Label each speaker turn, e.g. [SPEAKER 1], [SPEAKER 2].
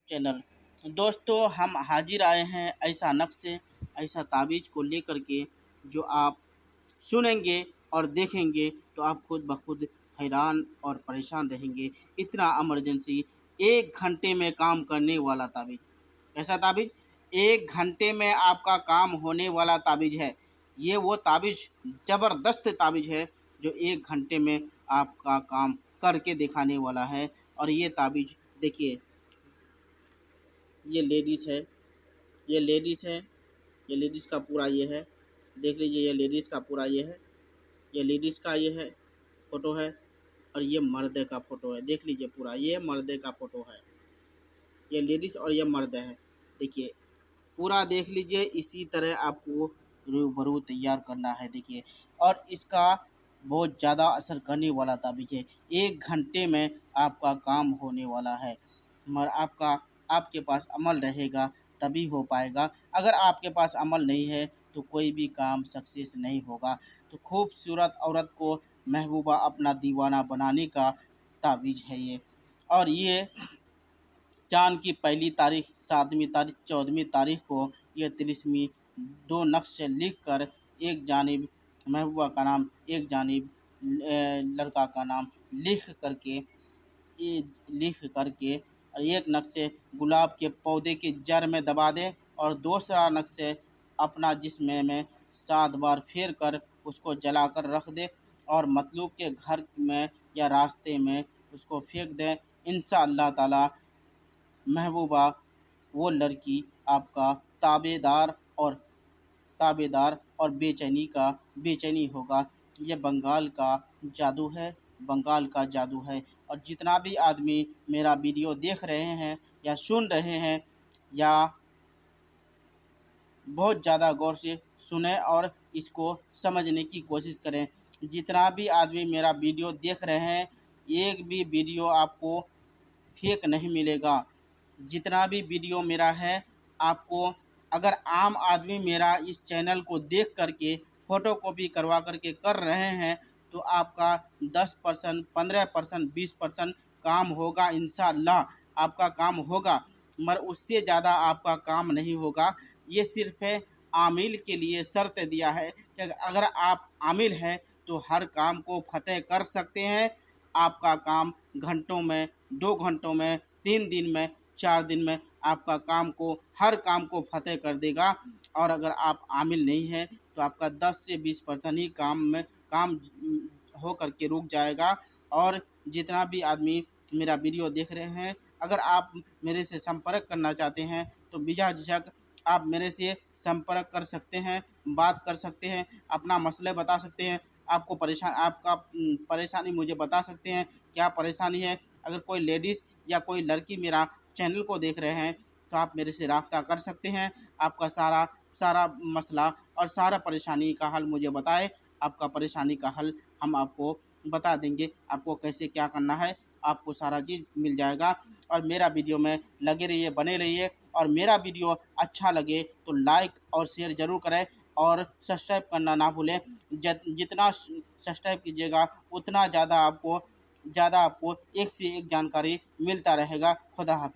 [SPEAKER 1] Channel. दोस्तों, हम हाजिर आए हैं ऐसा नक्श, ऐसा ताबीज़ को लेकर के जो आप सुनेंगे और देखेंगे तो आप खुद ब खुद हैरान और परेशान रहेंगे। इतना इमरजेंसी, 1 घंटे में काम करने वाला ताबीज़। कैसा ताबीज़? 1 घंटे में आपका काम होने वाला ताबीज़ है। ये वो ताबीज़, ज़बरदस्त ताबीज़ है जो 1 घंटे में आपका काम करके दिखाने वाला है। और ये ताबीज़ देखिए, ये लेडीज़ है, ये लेडीज़ है, ये लेडीज़ का पूरा ये है। देख लीजिए, ये लेडीज़ का पूरा ये है, ये लेडीज़ का ये है फ़ोटो है, और ये मर्द का फ़ोटो है। देख लीजिए, पूरा ये मर्द का फ़ोटो है। ये लेडीज़ और ये मर्द है। देखिए, पूरा देख लीजिए, इसी तरह आपको रूबरू तैयार करना है। देखिए, और इसका बहुत ज़्यादा असर करने वाला ताबीज़ है। 1 घंटे में आपका काम होने वाला है, मगर आपके पास अमल रहेगा तभी हो पाएगा। अगर आपके पास अमल नहीं है तो कोई भी काम सक्सेस नहीं होगा। तो खूबसूरत औरत को महबूबा अपना दीवाना बनाने का ताबीज़ है ये। और ये चाँद की पहली तारीख, 7वीं तारीख, 14वीं तारीख को ये तिलिस्मी 2 नक्श से लिख कर, एक जानिब महबूबा का नाम, एक जानिब लड़का का नाम लिख करके और एक नक्श से गुलाब के पौधे की जड़ में दबा दे, और दूसरा नक्श से अपना जिस्म में 7 बार फेर कर उसको जलाकर रख दे, और मतलूब के घर में या रास्ते में उसको फेंक दें। इंशाअल्लाह ताला महबूबा, वो लड़की आपका ताबेदार और बेचैनी होगा। ये बंगाल का जादू है, बंगाल का जादू है। और जितना भी आदमी मेरा वीडियो देख रहे हैं या सुन रहे हैं, या बहुत ज़्यादा गौर से सुनें और इसको समझने की कोशिश करें। जितना भी आदमी मेरा वीडियो देख रहे हैं, एक भी वीडियो आपको फेक नहीं मिलेगा। जितना भी वीडियो मेरा है, आपको, अगर आम आदमी मेरा इस चैनल को देख करके फ़ोटोकॉपी करवा करके कर रहे हैं तो आपका 10%, 15%, 20% काम होगा। इंशाअल्लाह आपका काम होगा, मगर उससे ज़्यादा आपका काम नहीं होगा। ये सिर्फ़ आमिल के लिए शर्त दिया है कि अगर आप आमिल हैं तो हर काम को फ़तह कर सकते हैं। आपका काम घंटों में, 2 घंटों में, 3 दिन में, 4 दिन में आपका हर काम को फ़तह कर देगा। और अगर आप आमिल नहीं हैं तो आपका 10 से 20% ही काम हो कर के रुक जाएगा। और जितना भी आदमी मेरा वीडियो देख रहे हैं, अगर आप मेरे से संपर्क करना चाहते हैं तो बिना झिझक आप मेरे से संपर्क कर सकते हैं, बात कर सकते हैं, अपना मसले बता सकते हैं। आपका परेशानी मुझे बता सकते हैं, क्या परेशानी है। अगर कोई लेडीज़ या कोई लड़की मेरा चैनल को देख रहे हैं तो आप मेरे से राब्ता कर सकते हैं। आपका सारा मसला और सारा परेशानी का हल मुझे बताएं। आपका परेशानी का हल हम आपको बता देंगे, आपको कैसे क्या करना है, आपको सारा चीज़ मिल जाएगा। और मेरा वीडियो में लगे रहिए, बने रहिए। और मेरा वीडियो अच्छा लगे तो लाइक और शेयर ज़रूर करें, और सब्सक्राइब करना ना भूलें। जितना सब्सक्राइब कीजिएगा उतना ज़्यादा आपको एक से एक जानकारी मिलता रहेगा। खुदा हाफिज़।